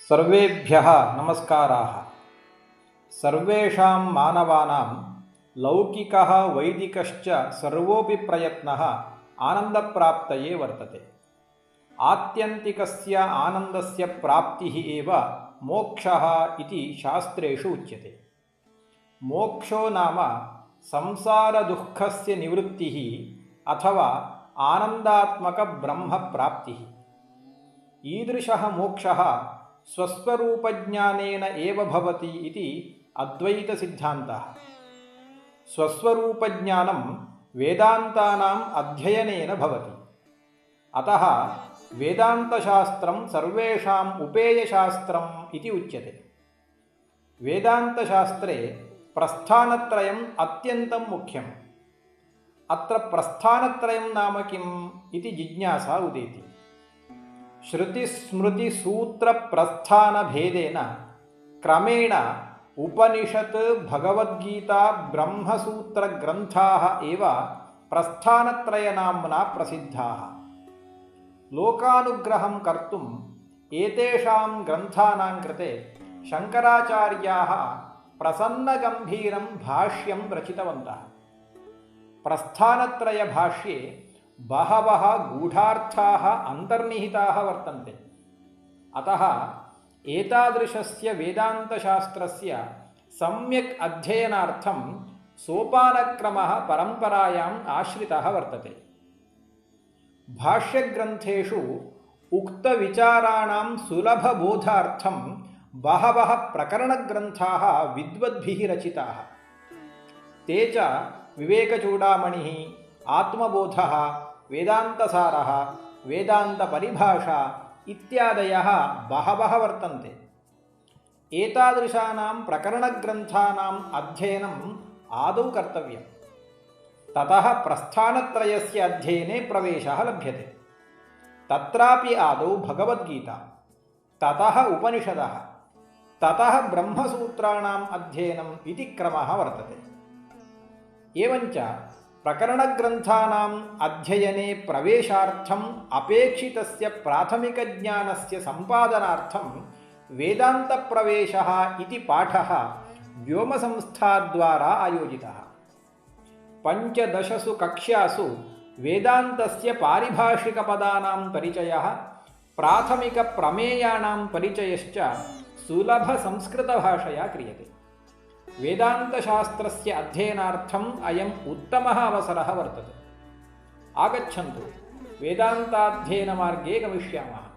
सर्वेभ्यः नमस्काराः। सर्वेषां मानवानां लौकिकः वैदिकश्च सर्वोऽपि प्रयत्नः आनन्दप्राप्तये वर्तते। आत्यन्तिकस्य आनन्दस्य प्राप्तिः एव मोक्षः इति शास्त्रेषु उच्यते। मोक्षो नाम संसारदुःखस्य निवृत्तिः अथवा आनन्दात्मकब्रह्मप्राप्तिः। ईदृशः मोक्षः स्वस्वरूपज्ञानेन एव भवति इति अद्वैतसिद्धान्तः। स्वस्वरूपज्ञानं वेदान्तानाम् अध्ययनेन भवति। अतः वेदान्तशास्त्रं सर्वेषाम् उपेयशास्त्रम् इति उच्यते। वेदान्तशास्त्रे प्रस्थानत्रयम् अत्यन्तं मुख्यम्। अत्र प्रस्थानत्रयं नाम किम् इति जिज्ञासा उदेति। श्रुतिस्मृतिसूत्रप्रस्थानभेदेन क्रमेण उपनिषत् भगवद्गीता ब्रह्मसूत्रग्रन्थाः एव प्रस्थानत्रयनाम्ना प्रसिद्धाः। लोकानुग्रहं कर्तुम् एतेषां ग्रन्थानां कृते शङ्कराचार्याः प्रसन्नगम्भीरं भाष्यं रचितवन्तः। प्रस्थानत्रयभाष्ये बहवः गूढार्थाः अन्तर्निहिताः वर्तन्ते। अतः एतादृशस्य वेदान्तशास्त्रस्य सम्यक् अध्ययनार्थं सोपानक्रमः परम्परायाम् आश्रितः वर्तते। भाष्यग्रन्थेषु उक्तविचाराणां सुलभबोधार्थं बहवः प्रकरणग्रन्थाः विद्वद्भिः रचिताः। ते च विवेकचूडामणिः, आत्मबोधः, वेदान्तसारः, वेदान्तपरिभाषा इत्यादयः बहवः वर्तन्ते। एतादृशानां प्रकरणग्रन्थानाम् अध्ययनम् आदौ कर्तव्यम्। ततः प्रस्थानत्रयस्य अध्ययने प्रवेशः लभ्यते। तत्रापि आदौ भगवद्गीता, ततः उपनिषदः, ततः ब्रह्मसूत्राणाम् अध्ययनम् इति क्रमः वर्तते। एवञ्च प्रकरणग्रन्थानाम् अध्ययने प्रवेशार्थम् अपेक्षितस्य प्राथमिकज्ञानस्य सम्पादनार्थं वेदान्तप्रवेशः इति पाठः व्योमसंस्थाद्वारा आयोजितः। 15 कक्ष्यासु वेदान्तस्य पारिभाषिकपदानां परिचयः, प्राथमिकप्रमेयाणां परिचयश्च सुलभसंस्कृतभाषया क्रियते। वेदान्तशास्त्रस्य अध्ययनार्थम् अयम् उत्तमः अवसरः वर्तते। आगच्छन्तु, वेदान्ताध्ययनमार्गे गमिष्यामः।